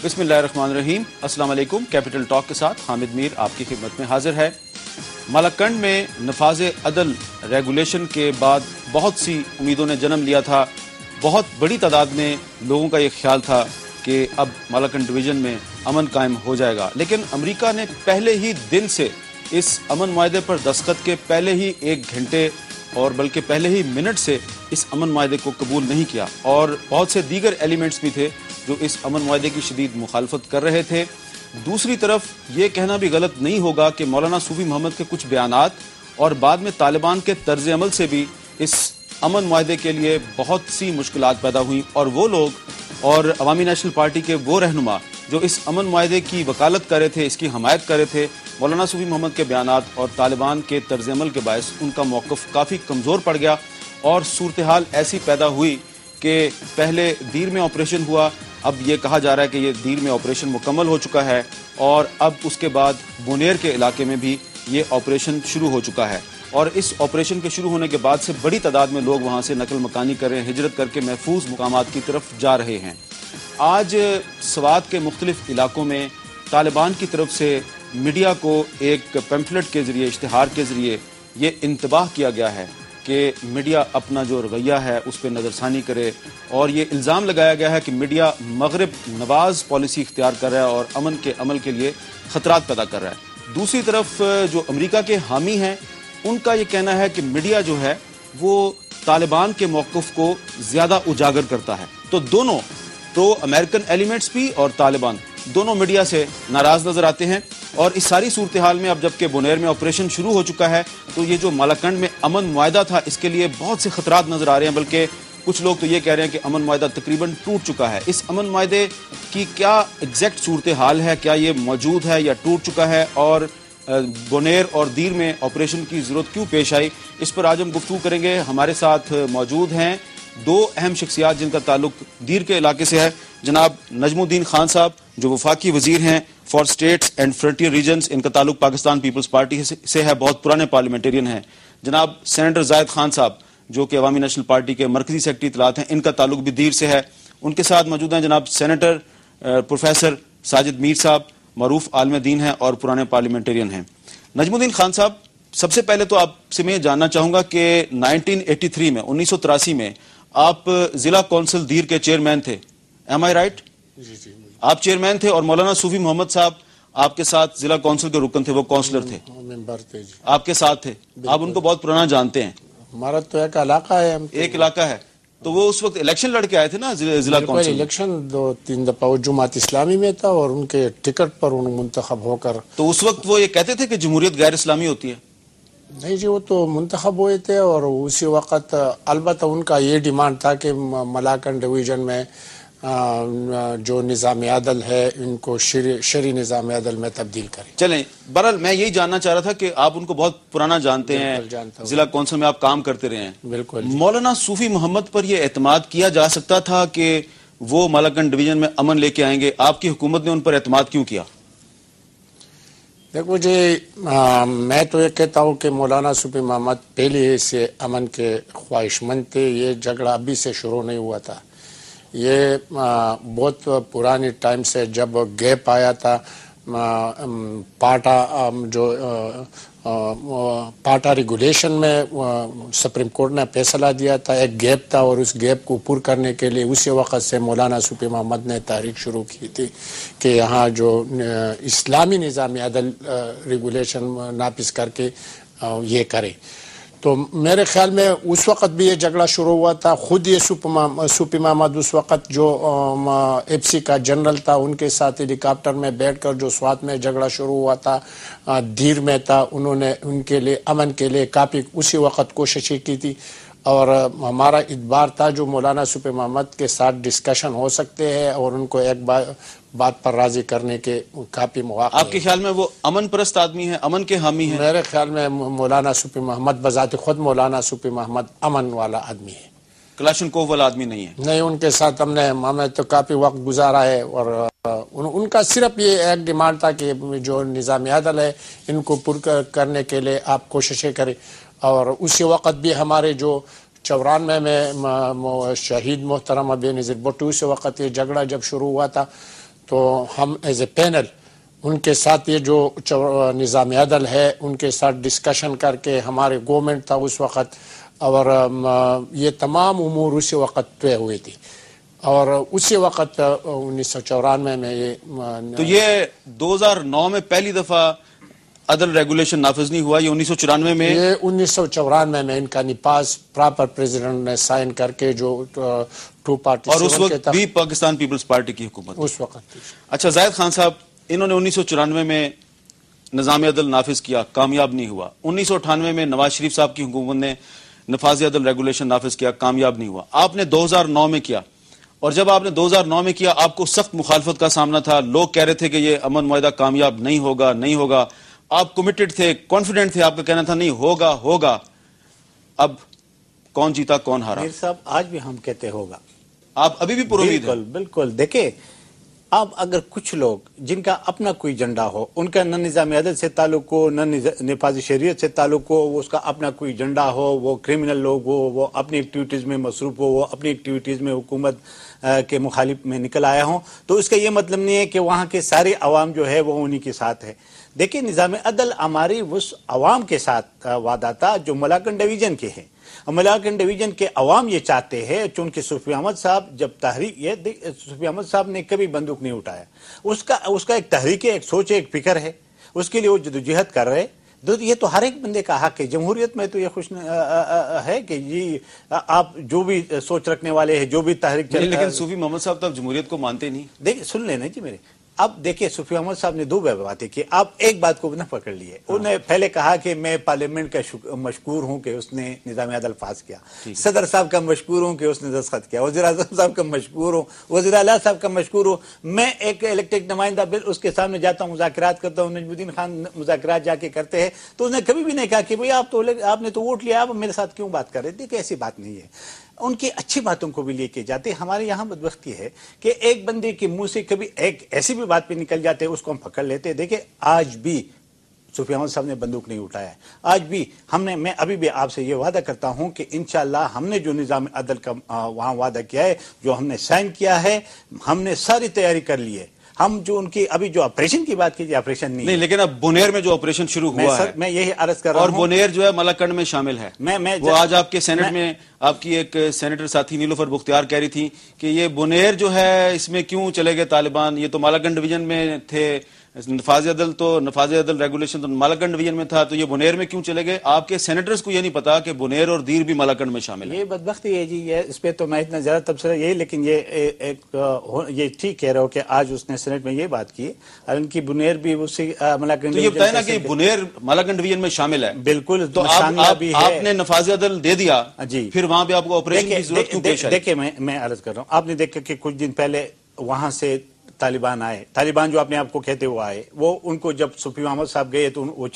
بسم اللہ الرحمن الرحیم. السلام علیکم. کیپٹل ٹاک کے ساتھ حامد میر آپ کی خدمت میں حاضر ہے. مالاکنڈ میں نفاذ عدل ریگولیشن کے بعد بہت سی امیدوں نے جنم لیا تھا. بہت بڑی تعداد میں لوگوں کا یہ خیال تھا کہ اب مالاکنڈ ڈویژن میں امن قائم ہو جائے گا، لیکن امریکہ نے پہلے ہی دن سے اس امن معاہدے پر دستخط کے پہلے ہی 1 گھنٹے اور بلکہ پہلے ہی منٹ سے اس امن معاہدے کو قبول نہیں کیا، اور بہت سے دیگر ایلیمنٹس بھی تھے جو اس امن معاہدے کی شدید مخالفت کر رہے تھے. دوسری طرف یہ کہنا بھی غلط نہیں ہوگا کہ مولانا صوفی محمد کے کچھ بیانات اور بعد میں طالبان کے طرز عمل سے بھی اس امن معاہدے کے لیے بہت سی مشکلات پیدا ہوئیں، اور وہ لوگ اور عوامی نیشنل پارٹی کے وہ رہنما جو اس امن معاہدے کی وکالت کر رہے تھے، اس کی حمایت کر رہے تھے، مولانا صوفی محمد کے بیانات اور طالبان کے طرز عمل کے باعث ان کا موقف کافی کمزور پڑ گیا، اور صورتحال ایسی پیدا ہوئی کہ پہلے دیر میں آپریشن ہوا. اب یہ کہا جا رہا ہے کہ یہ دیر میں آپریشن مکمل ہو چکا ہے، اور اب اس کے بعد بونیر کے علاقے میں بھی یہ آپریشن شروع ہو چکا ہے، اور اس آپریشن کے شروع ہونے کے بعد سے بڑی تعداد میں لوگ وہاں سے نقل مکانی کر رہے ہیں، ہجرت کر کے محفوظ مقامات کی طرف جا رہے ہیں. آج سوات کے مختلف علاقوں میں طالبان کی طرف سے میڈیا کو ایک پیمفلٹ کے ذریعے، اشتہار کے ذریعے یہ انتباہ کیا گیا ہے کہ میڈیا اپنا جو رویہ ہے اس پہ نظر ثانی کرے، اور یہ الزام لگایا گیا ہے کہ میڈیا مغرب نواز پالیسی اختیار کر رہا ہے اور امن کے عمل کے لیے خطرات پیدا کر رہا ہے. دوسری طرف جو امریکہ کے حامی ہیں ان کا یہ کہنا ہے کہ میڈیا جو ہے وہ طالبان کے موقف کو زیادہ اجاگر کرتا ہے. تو دونوں پرو امریکن ایلیمنٹس بھی اور طالبان دونوں میڈیا سے ناراض نظر آتے ہیں، اور اس ساری صورتحال میں اب جبکہ بونیر میں آپریشن شروع ہو چکا ہے تو یہ جو مالاکنڈ میں امن معاہدہ تھا اس کے لیے بہت سے خطرات نظر آ رہے ہیں، بلکہ کچھ لوگ تو یہ کہہ رہے ہیں کہ امن معاہدہ تقریباً ٹوٹ چکا ہے. اس امن معاہدے کی کیا ایگزیکٹ صورتحال ہے، کیا یہ موجود ہے یا ٹوٹ چکا ہے، اور بونیر اور دیر میں آپریشن کی ضرورت کیوں پیش آئی، اس پر آج ہم گفتگو کریں گے. ہمارے ساتھ موجود ہیں 2 اہم شخصیات جن کا تعلق دیر کے علاقے سے ہے. جناب نجم الدین خان صاحب جو وفاقی وزیر ہیں for states and frontier regions, ان کا تعلق پاکستان پیپلز پارٹی سے ہے، بہت پرانے پارلیمنٹرین ہیں. جناب سینیٹر زاہد خان صاحب جو کہ عوامی نیشنل پارٹی کے مرکزی سیکرٹری اطلاعات ہیں، ان کا تعلق بھی دیر سے ہے. ان کے ساتھ موجود ہیں جناب سینیٹر پروفیسر ساجد میر صاحب، معروف عالم دین ہیں اور پرانے پارلیمنٹرین ہیں. نجم الدین خان صاحب، سب سے پہلے تو آپ سے میں جاننا چاہوں گا کہ 1983 میں 1983 میں آپ ضلع کونسل دیر کے چیئرمین تھے، ایم آئی رائٹ؟ جی آپ چیئرمین تھے، اور مولانا صوفی محمد صاحب آپ کے ساتھ ضلع کونسل کے رکن تھے، وہ کونسلر تھے، ممبر تھے جی، آپ کے ساتھ تھے. آپ ان کو بہت پرانا جانتے ہیں. ہمارا تو ایک علاقہ ہے، ایک علاقہ ہے. تو وہ اس وقت الیکشن لڑ کے آئے تھے نا ضلع کونسل؟ الیکشن 2-3 دفعہ وہ جماعت اسلامی میں تھا اور ان کے ٹکٹ پر ان منتخب ہو کر. تو اس وقت وہ یہ کہتے تھے کہ جمہوریت غیر اسلامی ہوتی ہے؟ نہیں جی، وہ تو منتخب ہوئے تھے، اور اسی وقت البتہ ان کا یہ ڈیمانڈ تھا کہ مالاکنڈ ڈویژن میں جو نظام عدل ہے ان کو شرعی نظام عدل میں تبدیل کریں. چلیں، بہرحال میں یہی جاننا چاہ رہا تھا کہ آپ ان کو بہت پرانا جانتے ہیں، ضلع کونسل میں آپ کام کرتے رہے ہیں. بالکل. مولانا صوفی محمد پر یہ اعتماد کیا جا سکتا تھا کہ وہ مالاکنڈ ڈویژن میں امن لے کے آئیں گے، آپ کی حکومت نے ان پر اعتماد کیوں کیا؟ دیکھو جی، میں تو یہ کہتا ہوں کہ مولانا صوفی محمد پہلے سے امن کے خواہش مند تھے. یہ جھگڑا ابھی سے شروع نہیں ہوا تھا، یہ بہت پرانی ٹائم سے جب گیپ آیا تھا، پاٹا ریگولیشن میں سپریم کورٹ نے فیصلہ دیا تھا، ایک گیپ تھا، اور اس گیپ کو پر کرنے کے لیے اسی وقت سے مولانا صوفی محمد نے تحریک شروع کی تھی کہ یہاں جو اسلامی نظام عدل ریگولیشن نافذ کر کے یہ کرے. تو میرے خیال میں اس وقت بھی یہ جھگڑا شروع ہوا تھا. خود یہ صوفی محمد اس وقت جو ایف سی کا جنرل تھا، ان کے ساتھ ہیلی کاپٹر میں بیٹھ کر جو سوات میں جھگڑا شروع ہوا تھا، دیر میں تھا، انہوں نے ان کے لیے امن کے لیے کافی اسی وقت کوششیں کی تھی، اور ہمارا اتبار تھا جو مولانا صوفی محمد کے ساتھ ڈسکشن ہو سکتے ہیں اور ان کو ایک بات پر راضی کرنے کے کافی مواقع. آپ کے خیال میں وہ امن پرست آدمی ہیں، امن کے حامی ہیں؟ میرے خیال میں مولانا صوفی محمد بذات خود مولانا صوفی محمد امن والا آدمی ہے، کلاشنکوف والا آدمی نہیں ہے. نہیں، ان کے ساتھ ہمیں تو کافی وقت گزارا ہے، اور ان کا صرف یہ ایک ڈیمانڈ تھا کہ جو نظام عدل ہے ان کو پر کرنے کے لیے آپ کوششیں کریں. اور اسی وقت بھی ہمارے جو 94 میں شہید محترم بے نظیر بھٹو، اسی وقت یہ جھگڑا جب شروع ہوا تھا تو ہم ایز اے پینل ان کے ساتھ یہ جو نظام عدل ہے ان کے ساتھ ڈسکشن کر کے ہمارے گورنمنٹ تھا اس وقت اور یہ تمام امور اسی وقت طے ہوئی تھی اور اسی وقت 1994 میں یہ تو یہ 2009 میں پہلی دفعہ عدل ریگولیشن نافذ نہیں ہوا، یہ 1994 میں، یہ 1994 میں ان کا نپاز پراپر پریزیڈنٹ نے سائن کر کے جو 2 پارٹی اور اس وقت بھی پاکستان پیپلز پارٹی کی حکومت اس وقت. اچھا زاہد خان صاحب، انہوں نے 1994 میں نظام عدل نافذ کیا، کامیاب نہیں ہوا. 1998 میں نواز شریف صاحب کی حکومت نے نفاذ عدل ریگولیشن نافذ کیا، کامیاب نہیں ہوا. آپ نے 2009 میں کیا، اور جب آپ نے 2009 میں کیا آپ کو سخت مخالفت کا سامنا تھا. لوگ کہہ رہے تھے کہ یہ امن معاہدہ کامیاب نہیں ہوگا، نہیں ہوگا. آپ کمیٹڈ تھے، کانفیڈنٹ تھے، آپ کا کہنا تھا نہیں ہوگا. اب کون جیتا کون ہارا؟ میر صاحب آج بھی ہم کہتے ہوگا. آپ ابھی بھی پر امید ہیں؟ بالکل. دیکھیں اب اگر کچھ لوگ جن کا اپنا کوئی ایجنڈا ہو، ان کا نہ نظام عدل سے تعلق ہو، نہ نفاذ شریعت سے تعلق ہو، وہ اس کا اپنا کوئی ایجنڈا ہو، وہ کرمنل لوگ ہو، وہ اپنی ایکٹیویٹیز میں مصروف ہو، وہ اپنی ایکٹیویٹیز میں حکومت کے مخالف میں نکل آیا ہوں، تو اس کا یہ مطلب نہیں ہے کہ وہاں کے سارے عوام جو ہے وہ انہی کے ساتھ ہے. دیکھیں نظام عدل ہماری اس عوام کے ساتھ وعدہ تھا جو ملاکنڈ ڈویژن کے ہیں. ملاکنڈ ڈویژن کے عوام یہ چاہتے ہیں، چونکہ صوفی احمد صاحب جب تحریک، صوفی احمد صاحب نے کبھی بندوق نہیں اٹھایا، اس کا ایک تحریک ہے، ایک سوچ ہے، ایک فکر ہے، اس کے لیے وہ جدوجہد کر رہے. یہ تو ہر ایک بندے کا حق ہے. جمہوریت میں تو یہ خوش ہے کہ جی آپ جو بھی سوچ رکھنے والے ہیں، جو بھی تحریک چل. لیکن صوفی محمد صاحب تو اب جمہوریت کو مانتے نہیں. دیکھیں سن لینا جی میرے. اب دیکھیں صوفی احمد صاحب نے 2 باتیں کی. آپ ایک بات کو نہ پکڑ لیے. انہوں نے پہلے کہا کہ میں پارلیمنٹ کا مشکور ہوں کہ اس نے نظام عدل پاس کیا، صدر صاحب کا مشکور ہوں کہ اس نے دستخط کیا، وزیر اعظم صاحب کا مشکور ہوں، وزیر اعلیٰ صاحب کا مشکور ہوں. میں ایک الیکٹڈ نمائندہ بل اس کے سامنے جاتا ہوں، مذاکرات کرتا ہوں. نجم الدین خان مذاکرات جا کے کرتے ہیں تو اس نے کبھی بھی نہیں کہا کہ بھئی آپ نے تو ووٹ لیا، آپ میرے ساتھ کیوں بات کر رہے تھے. کہ ایسی بات نہیں ہے. ان کی اچھی باتوں کو بھی لے کے جاتے. ہمارے یہاں بدبختی ہے کہ ایک بندے کے منہ سے کبھی ایک ایسی بھی بات پہ نکل جاتے اس کو ہم پکڑ لیتے. دیکھیں آج بھی صوفی احمد صاحب نے بندوق نہیں اٹھایا ہے. آج بھی میں ابھی بھی آپ سے یہ وعدہ کرتا ہوں کہ انشاءاللہ ہم نے جو نظام عدل کا وہاں وعدہ کیا ہے، جو ہم نے سائن کیا ہے، ہم نے ساری تیاری کر لی ہے. ہم جو ان کی ابھی جو آپریشن کی بات کیجیے، آپریشن نہیں، لیکن اب بونیر میں جو آپریشن شروع ہوا ہے، میں یہی عرض کر رہا ہوں، اور بونیر جو ہے ملاکنڈ میں شامل ہے. وہ آج آپ کے سینٹ میں آپ کی ایک سینیٹر ساتھی نیلوفر بختیار کہہ رہی تھی کہ یہ بونیر جو ہے اس میں کیوں چلے گئے طالبان، یہ تو ملاکنڈ ڈویژن میں تھے. نفاذ عدل ریگولیشن تو ملاکنڈ ڈویژن میں تھا، تو یہ بونیر میں کیوں چلے گئے؟ آپ کے سینیٹرز کو یہ نہیں پتا کہ بونیر اور دیر بھی ملاکنڈ میں شامل ہے. یہ بدبختی ہے جی. اس پہ تو میں اتنا زیادہ تبصرہ یہی، لیکن یہ ٹھیک کہہ رہا ہوں کہ آج اس نے سینٹ میں یہ بات کی، ان کی بونیر بھی اسی ملاکنڈ. تو یہ بتائیں نا کہ بونیر ملاکنڈ ڈویژن میں شامل ہے. بالکل. تو آپ نے نفاذ عدل دے دیا جی، پھر وہاں پہ آپ کو آپریشن کی ضرورت کیوں پیش آئی؟ دیکھیں میں عرض کر رہا ہوں، آپ نے دیکھا کہ کچھ دن پہلے وہاں سے طالبان آئے، طالبان جو اپنے آپ کو کہتے ہوئے آئے، وہ ان کو جب صوفی احمد صاحب گئے تو وہ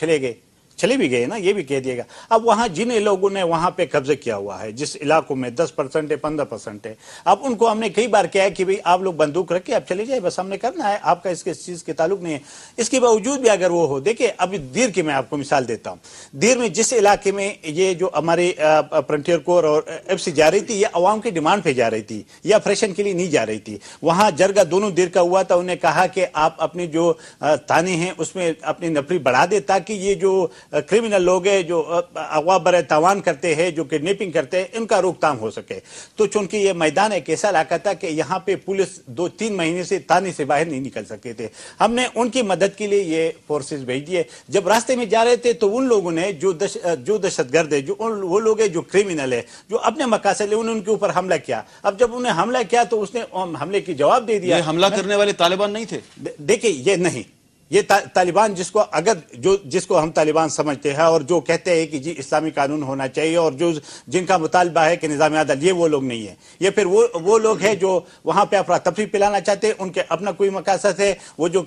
چلے بھی گئے نا، یہ بھی کہہ دیے گا. اب وہاں جن لوگوں نے وہاں پہ قبضہ کیا ہوا ہے، جس علاقوں میں 10% ہے، 15% ہے، اب ان کو ہم نے کئی بار کہا ہے کہ بھئی آپ لوگ بندوق رکھ کے آپ چلے جائے، بس ہم نے کرنا ہے، آپ کا اس چیز کے تعلق نہیں ہے. اس کے باوجود بھی اگر وہ ہو، دیکھیں ابھی دیر کی میں آپ کو مثال دیتا ہوں. دیر میں جس علاقے میں یہ جو ہمارے فرنٹیئر کور اور ایف سی جا رہی تھی، یہ عوام کی ڈیمانڈ پہ جا رہی تھی، یہ آپریشن کے لیے نہیں جا رہی تھی. وہاں جرگہ دونوں دیر کا ہوا تھا. انہوں نے کہا کہ آپ اپنی جو تانے ہیں اس میں اپنی نفری بڑھا دے تاکہ یہ جو کرمنل لوگ جو اغوا برائے تاوان کرتے ہیں، جو کڈنیپنگ کرتے ہیں، ان کا روک تھام ہو سکے. تو چونکہ یہ میدان ایک ایسا علاقہ تھا کہ یہاں پہ پولیس 2-3 مہینے سے تانے سے باہر نہیں نکل سکتے تھے. ہم نے ان کی مدد کے لیے یہ فورسز بھیج دیے. جب راستے میں جا رہے تھے تو ان لوگوں نے جو دہشت گرد ہے، جو وہ لوگ ہیں جو کرمنل ہے، جو اپنے مقاصد انہوں نے ان کے اوپر حملہ کیا. اب جب انہیں حملہ کیا تو اس نے حملے کی جواب دے دیا. یہ حملہ کرنے والے طالبان نہیں تھے. دیکھیں یہ نہیں، یہ طالبان جس کو ہم طالبان سمجھتے ہیں اور جو کہتے ہیں کہ جی اسلامی قانون ہونا چاہیے اور جن کا مطالبہ ہے کہ نظام عدل، یہ وہ لوگ نہیں ہیں. یہ پھر وہ لوگ ہیں جو وہاں پہ افراتفری پلانا چاہتے ہیں. ان کے اپنا کوئی مقاصد ہے. وہ جو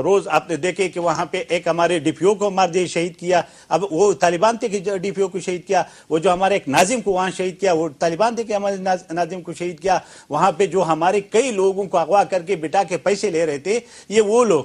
روز آپ نے دیکھے کہ وہاں پہ ایک ہمارے ڈی پی او کو مار دے شہید کیا. اب وہ طالبان تھے کہ ڈی پی او کو شہید کیا. وہ جو ہمارے ایک ناظم کو وہاں شہید کیا، وہ طالبان تھے کہ ہمارے ناظم کو شہید کیا. وہاں پہ جو ہمارے کئی لوگوں کو اغوا کر کے بٹا کے پیسے لے رہے تھے، یہ وہ لوگ